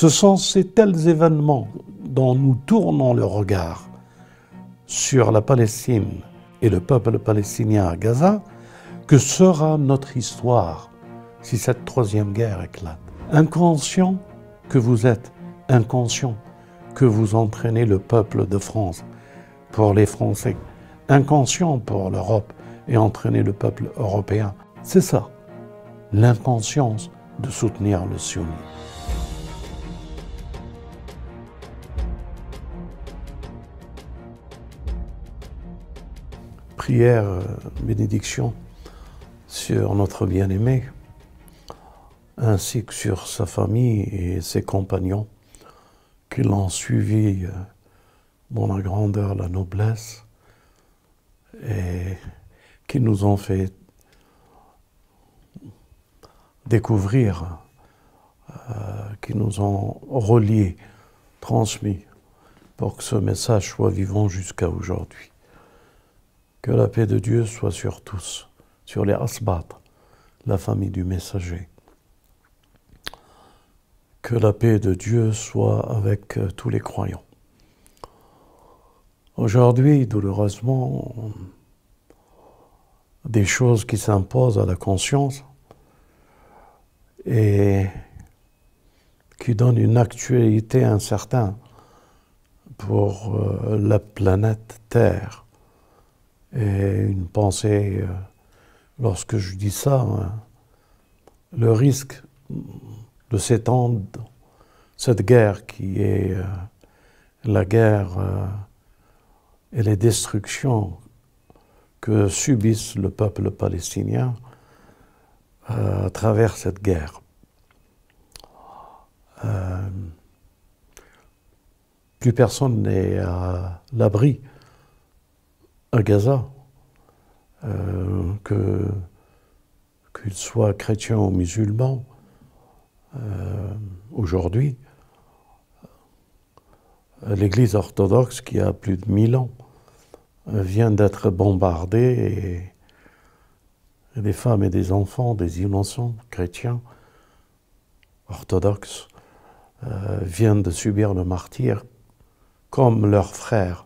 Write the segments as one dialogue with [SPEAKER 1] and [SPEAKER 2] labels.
[SPEAKER 1] Ce sont ces tels événements dont nous tournons le regard sur la Palestine et le peuple palestinien à Gaza que sera notre histoire si cette troisième guerre éclate. Inconscient que vous êtes, inconscient que vous entraînez le peuple de France pour les Français, inconscient pour l'Europe et entraîner le peuple européen. C'est ça, l'inconscience de soutenir le sionisme. Prière, bénédiction sur notre bien-aimé, ainsi que sur sa famille et ses compagnons qui l'ont suivi dans la grandeur, la noblesse, et qui nous ont fait découvrir, qui nous ont reliés, transmis, pour que ce message soit vivant jusqu'à aujourd'hui. Que la paix de Dieu soit sur tous, sur les Asbat, la famille du messager. Que la paix de Dieu soit avec tous les croyants. Aujourd'hui, douloureusement, des choses qui s'imposent à la conscience et qui donnent une actualité incertaine pour la planète Terre. Et une pensée, lorsque je dis ça, le risque de s'étendre, cette guerre qui est la guerre et les destructions que subissent le peuple palestinien à travers cette guerre. Plus personne n'est à l'abri à Gaza, qu'il soit chrétien ou musulman, aujourd'hui, l'Église orthodoxe, qui a plus de 1000 ans, vient d'être bombardée et des femmes et des enfants, des innocents chrétiens orthodoxes, viennent de subir le martyre comme leurs frères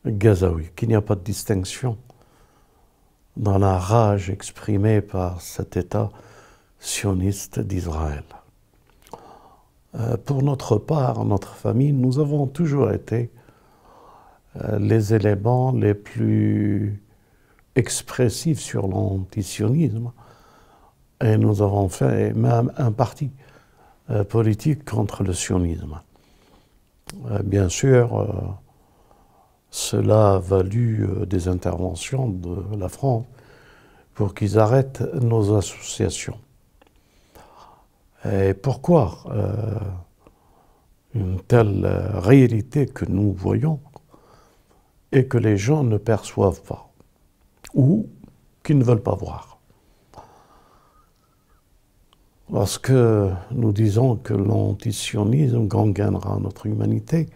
[SPEAKER 1] gazaouis, qu'il n'y a pas de distinction dans la rage exprimée par cet État sioniste d'Israël. Pour notre part, notre famille, nous avons toujours été les éléments les plus expressifs sur l'antisionisme et nous avons fait même un parti politique contre le sionisme. Bien sûr, cela a valu des interventions de la France pour qu'ils arrêtent nos associations. Et pourquoi une telle réalité que nous voyons et que les gens ne perçoivent pas ou qu'ils ne veulent pas voir? Lorsque nous disons que l'antisionisme gangrènera notre humanité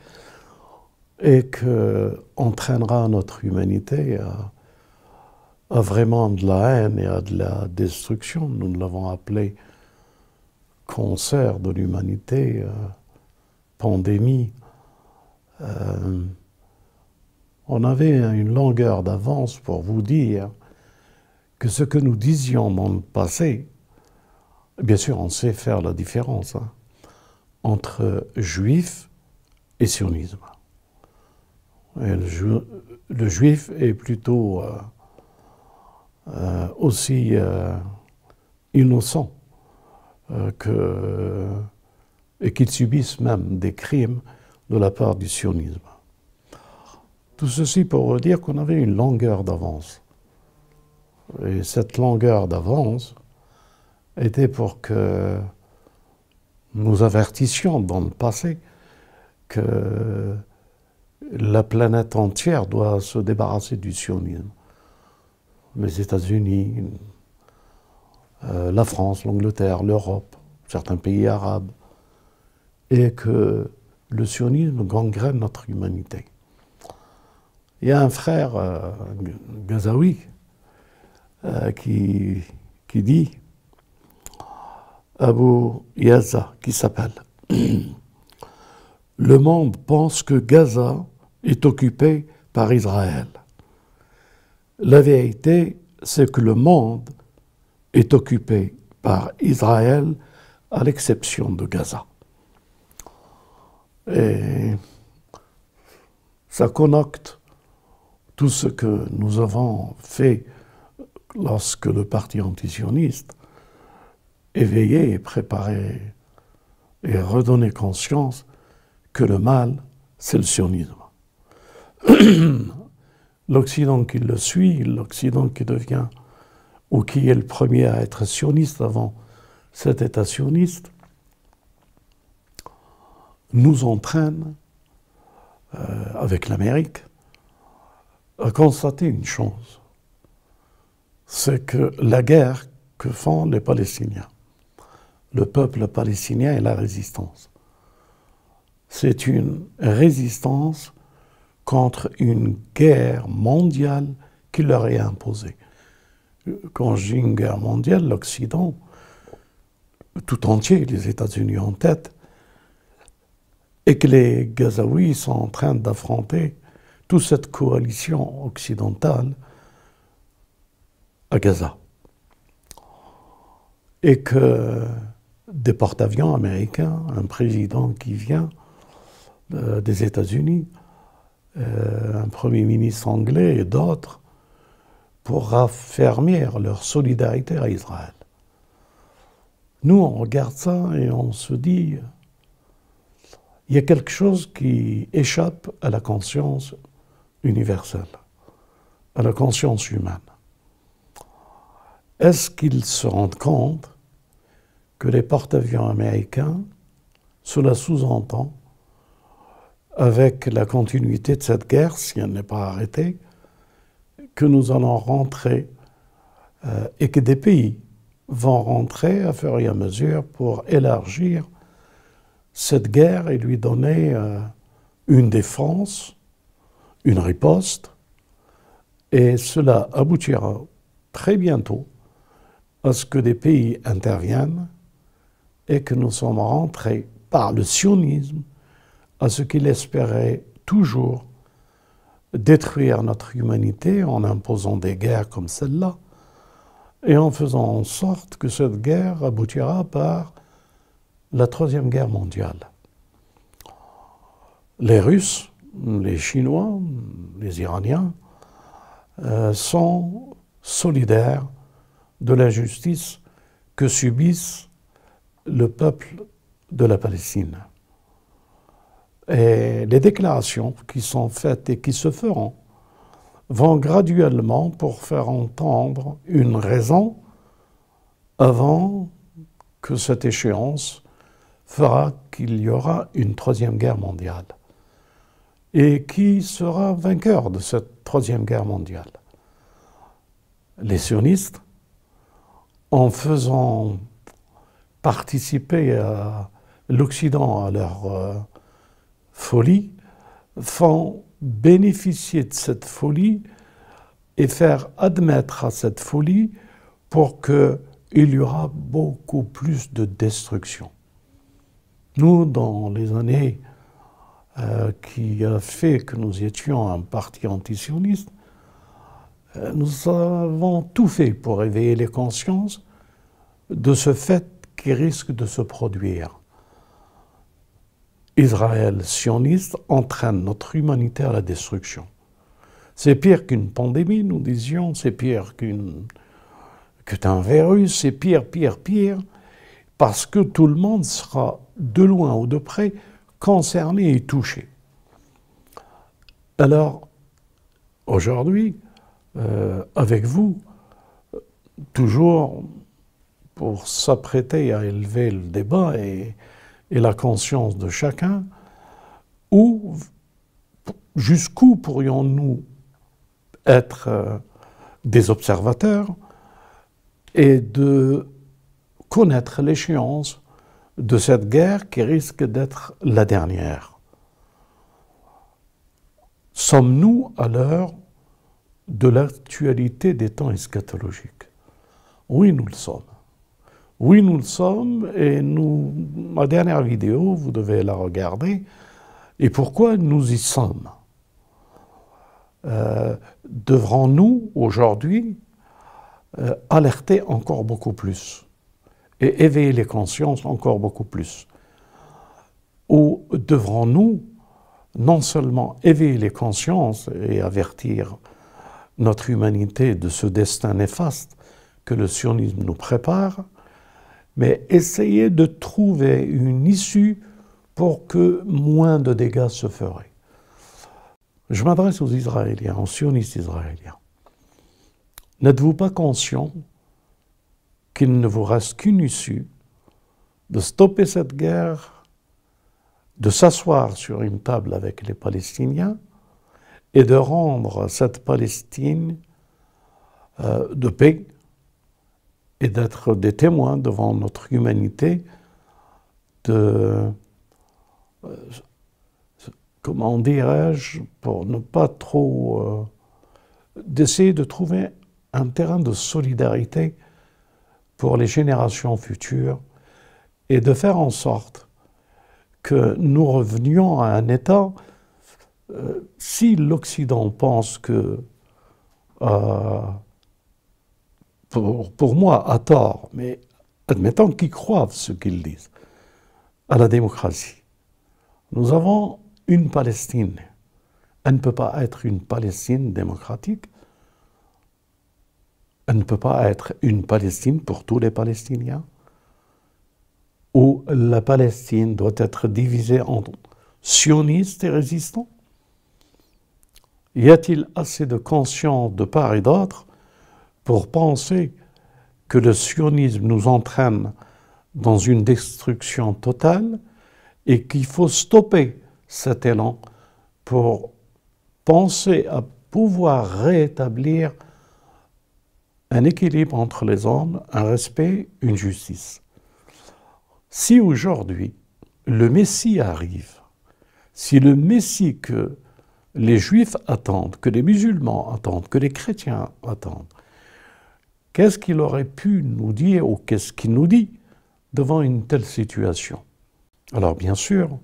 [SPEAKER 1] et qu'entraînera notre humanité à vraiment de la haine et à de la destruction, nous l'avons appelé cancer de l'humanité, pandémie. On avait une longueur d'avance pour vous dire que ce que nous disions dans le passé, bien sûr, on sait faire la différence entre juif et sionisme. Et le juif est plutôt aussi innocent et qu'il subisse même des crimes de la part du sionisme. Tout ceci pour vous dire qu'on avait une longueur d'avance. Et cette longueur d'avance était pour que nous avertissions dans le passé que la planète entière doit se débarrasser du sionisme. Les États-Unis, la France, l'Angleterre, l'Europe, certains pays arabes, et que le sionisme gangrène notre humanité. Il y a un frère gazaoui qui dit, Abou Yaza, qui s'appelle, le monde pense que Gaza est occupé par Israël. La vérité, c'est que le monde est occupé par Israël, à l'exception de Gaza. Et ça connecte tout ce que nous avons fait lorsque le parti antisioniste éveillé et préparé et redonné conscience que le mal, c'est le sionisme. L'Occident qui le suit, l'Occident qui devient, ou qui est le premier à être sioniste avant cet État sioniste, nous entraîne, avec l'Amérique, à constater une chose, c'est que la guerre que font les Palestiniens, le peuple palestinien et la résistance, c'est une résistance contre une guerre mondiale qui leur est imposée. Quand je dis une guerre mondiale, l'Occident, tout entier, les États-Unis en tête, et que les Gazaouis sont en train d'affronter toute cette coalition occidentale à Gaza. Et que des porte-avions américains, un président qui vient des États-Unis, un premier ministre anglais et d'autres, pour raffermir leur solidarité à Israël. Nous, on regarde ça et on se dit, il y a quelque chose qui échappe à la conscience universelle, à la conscience humaine. Est-ce qu'ils se rendent compte que les porte-avions américains, cela sous-entend, avec la continuité de cette guerre, si elle n'est pas arrêtée, que nous allons rentrer et que des pays vont rentrer à fur et à mesure pour élargir cette guerre et lui donner une défense, une riposte, et cela aboutira très bientôt à ce que des pays interviennent et que nous sommes rentrés par le sionisme à ce qu'il espérait toujours détruire notre humanité en imposant des guerres comme celle-là et en faisant en sorte que cette guerre aboutira par la Troisième Guerre mondiale. Les Russes, les Chinois, les Iraniens sont solidaires de l'injustice que subissent le peuple de la Palestine. Et les déclarations qui sont faites et qui se feront vont graduellement pour faire entendre une raison avant que cette échéance fera qu'il y aura une Troisième Guerre mondiale. Et qui sera vainqueur de cette Troisième Guerre mondiale? Les sionistes, en faisant participer à l'Occident à leur folie, font bénéficier de cette folie et faire admettre à cette folie pour qu'il y aura beaucoup plus de destruction. Nous, dans les années qui a fait que nous étions un parti antisioniste, nous avons tout fait pour éveiller les consciences de ce fait qui risque de se produire. Israël sioniste entraîne notre humanité à la destruction. C'est pire qu'une pandémie, nous disions, c'est pire qu'un virus, c'est pire, parce que tout le monde sera de loin ou de près concerné et touché. Alors, aujourd'hui, avec vous, toujours pour s'apprêter à élever le débat et la conscience de chacun, jusqu'où pourrions-nous être des observateurs et de connaître l'échéance de cette guerre qui risque d'être la dernière. Sommes-nous à l'heure de l'actualité des temps eschatologiques? Oui, nous le sommes. Oui, nous le sommes, et ma dernière vidéo, vous devez la regarder, Et pourquoi nous y sommes? Devrons-nous aujourd'hui alerter encore beaucoup plus et éveiller les consciences encore beaucoup plus? Ou devrons-nous non seulement éveiller les consciences et avertir notre humanité de ce destin néfaste que le sionisme nous prépare, mais essayer de trouver une issue pour que moins de dégâts se feraient? Je m'adresse aux Israéliens, aux sionistes israéliens. N'êtes-vous pas conscient qu'il ne vous reste qu'une issue, de stopper cette guerre, de s'asseoir sur une table avec les Palestiniens et de rendre cette Palestine de paix et d'être des témoins devant notre humanité de, comment dirais-je, pour ne pas trop, d'essayer de trouver un terrain de solidarité pour les générations futures et de faire en sorte que nous revenions à un état, si l'Occident pense que, pour moi, à tort, mais admettons qu'ils croient ce qu'ils disent, à la démocratie. Nous avons une Palestine. Elle ne peut pas être une Palestine démocratique. Elle ne peut pas être une Palestine pour tous les Palestiniens. Ou la Palestine doit être divisée en sionistes et résistants. Y a-t-il assez de conscience de part et d'autre pour penser que le sionisme nous entraîne dans une destruction totale et qu'il faut stopper cet élan pour penser à pouvoir rétablir un équilibre entre les hommes, un respect, une justice? Si aujourd'hui le Messie arrive, si le Messie que les Juifs attendent, que les musulmans attendent, que les chrétiens attendent, qu'est-ce qu'il aurait pu nous dire ou qu'est-ce qu'il nous dit devant une telle situation? Alors bien sûr,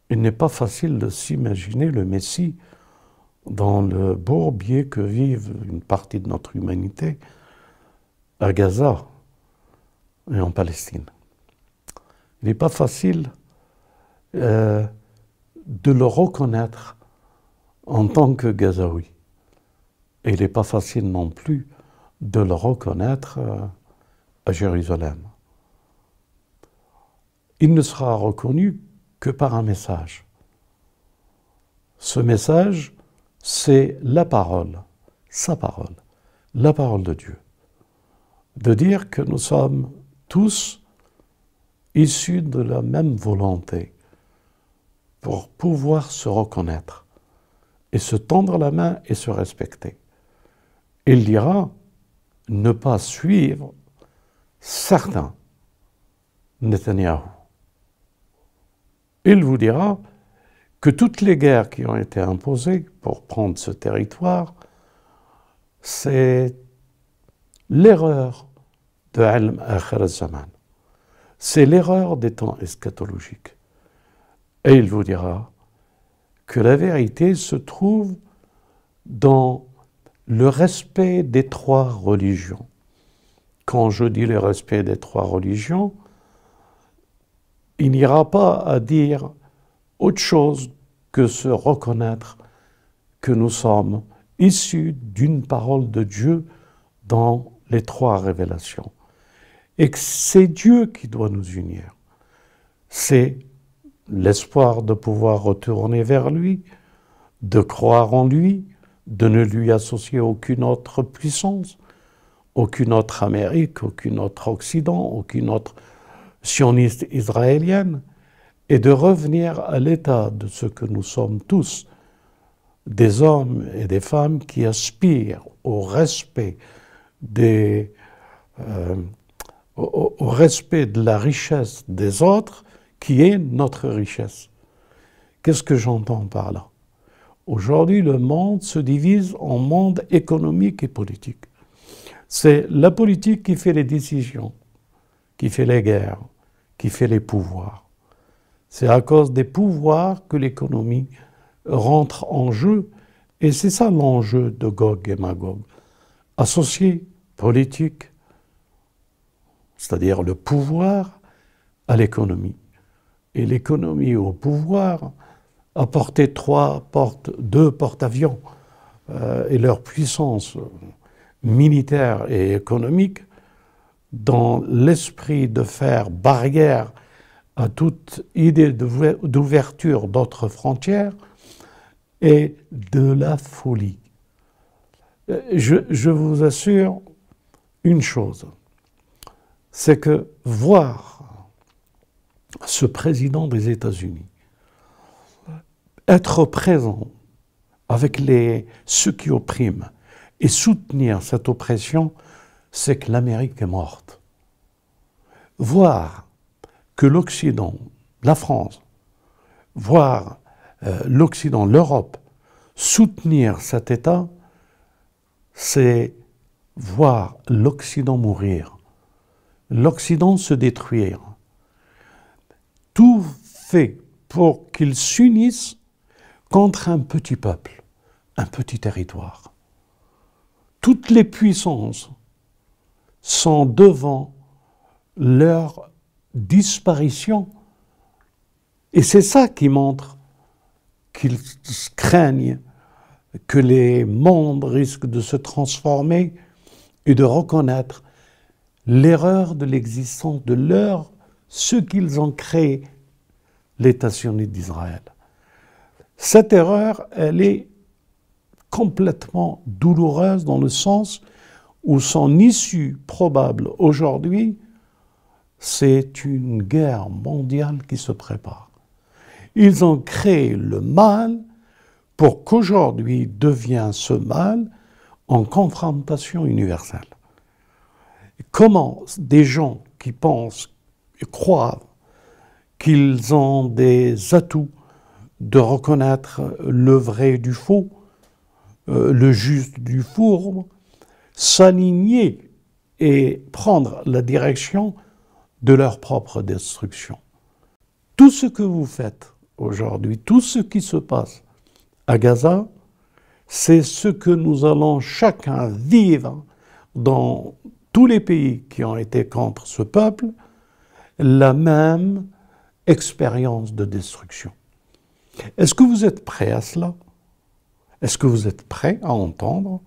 [SPEAKER 1] il n'est pas facile de s'imaginer le Messie dans le bourbier que vivent une partie de notre humanité à Gaza et en Palestine. Il n'est pas facile de le reconnaître en tant que Gazaoui. Et il n'est pas facile non plus de le reconnaître à Jérusalem. Il ne sera reconnu que par un message. Ce message, c'est la parole, sa parole, la parole de Dieu. De dire que nous sommes tous issus de la même volonté pour pouvoir se reconnaître et se tendre la main et se respecter. Il dira ne pas suivre certains Netanyahou. Il vous dira que toutes les guerres qui ont été imposées pour prendre ce territoire, c'est l'erreur de Ilm Akhir al-Zaman. C'est l'erreur des temps eschatologiques. Et il vous dira que la vérité se trouve dans le respect des trois religions. Quand je dis le respect des trois religions, il n'ira pas à dire autre chose que se reconnaître que nous sommes issus d'une parole de Dieu dans les trois révélations. Et que c'est Dieu qui doit nous unir. C'est l'espoir de pouvoir retourner vers lui, de croire en lui, de ne lui associer aucune autre puissance, aucune autre Amérique, aucun autre Occident, aucune autre sioniste israélienne, et de revenir à l'état de ce que nous sommes tous, des hommes et des femmes qui aspirent au respect au respect de la richesse des autres, qui est notre richesse. Qu'est-ce que j'entends par là? Aujourd'hui, le monde se divise en monde économique et politique. C'est la politique qui fait les décisions, qui fait les guerres, qui fait les pouvoirs. C'est à cause des pouvoirs que l'économie rentre en jeu. Et c'est ça l'enjeu de Gog et Magog. Associer politique, c'est-à-dire le pouvoir, à l'économie. Et l'économie au pouvoir a porté deux porte-avions et leur puissance militaire et économique dans l'esprit de faire barrière à toute idée d'ouverture d'autres frontières et de la folie. Je vous assure une chose, c'est que voir ce président des États-Unis être présent avec ceux qui oppriment et soutenir cette oppression, c'est que l'Amérique est morte. Voir que l'Occident, la France, voir l'Occident, l'Europe, soutenir cet État, c'est voir l'Occident mourir, l'Occident se détruire. Tout fait pour qu'ils s'unissent contre un petit peuple, un petit territoire. Toutes les puissances sont devant leur disparition. Et c'est ça qui montre qu'ils craignent que les mondes risquent de se transformer et de reconnaître l'erreur de l'existence de ce qu'ils ont créé, l'État sioniste d'Israël. Cette erreur, elle est complètement douloureuse dans le sens où son issue probable aujourd'hui, c'est une guerre mondiale qui se prépare. Ils ont créé le mal pour qu'aujourd'hui devienne ce mal en confrontation universelle. Comment des gens qui pensent et croient qu'ils ont des atouts de reconnaître le vrai du faux, le juste du fourbe, s'aligner et prendre la direction de leur propre destruction. Tout ce que vous faites aujourd'hui, tout ce qui se passe à Gaza, c'est ce que nous allons chacun vivre dans tous les pays qui ont été contre ce peuple, la même expérience de destruction. Est-ce que vous êtes prêts à cela? Est-ce que vous êtes prêts à entendre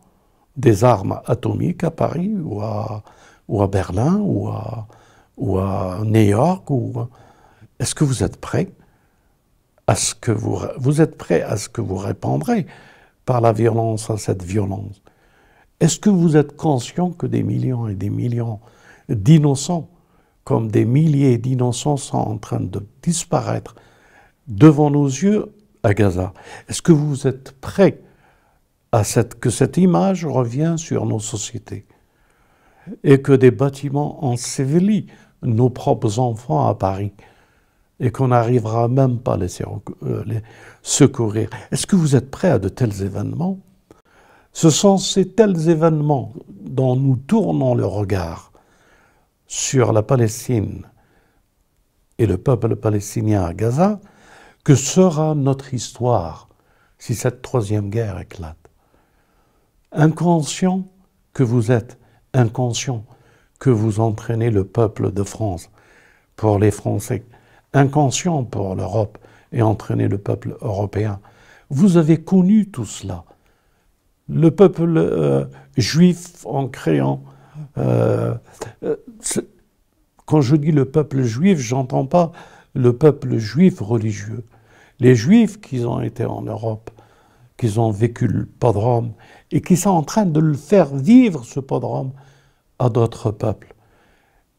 [SPEAKER 1] des armes atomiques à Paris ou à Berlin ou à New York Est-ce que vous êtes prêts à ce que vous êtes prêts à ce que vous répondrez par la violence à cette violence? Est-ce que vous êtes conscient que des millions et des millions d'innocents, comme des milliers d'innocents, sont en train de disparaître devant nos yeux à Gaza? Est-ce que vous êtes prêts à que cette image revienne sur nos sociétés et que des bâtiments ensevelissent nos propres enfants à Paris et qu'on n'arrivera même pas à les secourir? Est-ce que vous êtes prêts à de tels événements? Ce sont ces tels événements dont nous tournons le regard sur la Palestine et le peuple palestinien à Gaza que sera notre histoire si cette troisième guerre éclate. Inconscient que vous êtes, inconscient que vous entraînez le peuple de France pour les Français, inconscient pour l'Europe et entraîner le peuple européen. Vous avez connu tout cela. Le peuple juif en créant... quand je dis le peuple juif, j'entends pas le peuple juif religieux. Les juifs qui ont été en Europe, qui ont vécu le pogrom et qui sont en train de le faire vivre, ce pogrom, à d'autres peuples.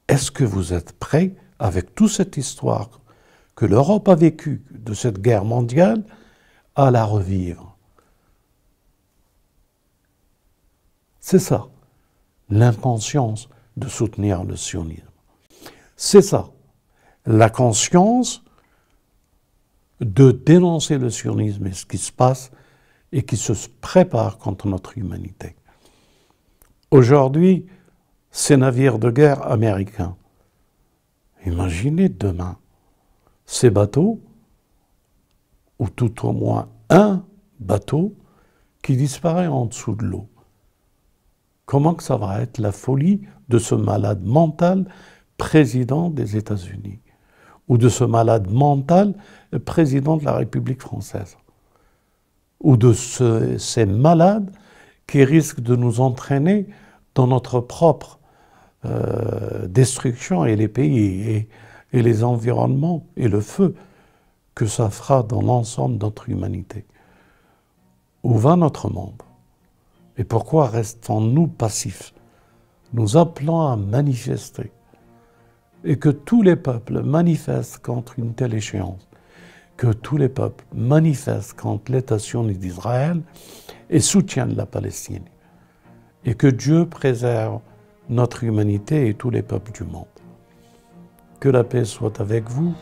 [SPEAKER 1] Est-ce que vous êtes prêts, avec toute cette histoire que l'Europe a vécue de cette guerre mondiale, à la revivre? C'est ça, l'inconscience de soutenir le sionisme. C'est ça, la conscience de dénoncer le sionisme et ce qui se passe et qui se prépare contre notre humanité. Aujourd'hui, ces navires de guerre américains, imaginez demain ces bateaux, ou tout au moins un bateau, qui disparaît en dessous de l'eau. Comment que ça va être la folie de ce malade mental président des États-Unis ou de ce malade mental président de la République française ou de ces malades qui risquent de nous entraîner dans notre propre destruction et les pays et les environnements et le feu que ça fera dans l'ensemble de notre humanité. Où va notre monde? Et pourquoi restons-nous passifs? Nous appelons à manifester et que tous les peuples manifestent contre une telle échéance, que tous les peuples manifestent contre l'État sioniste d'Israël et soutiennent la Palestine, et que Dieu préserve notre humanité et tous les peuples du monde. Que la paix soit avec vous.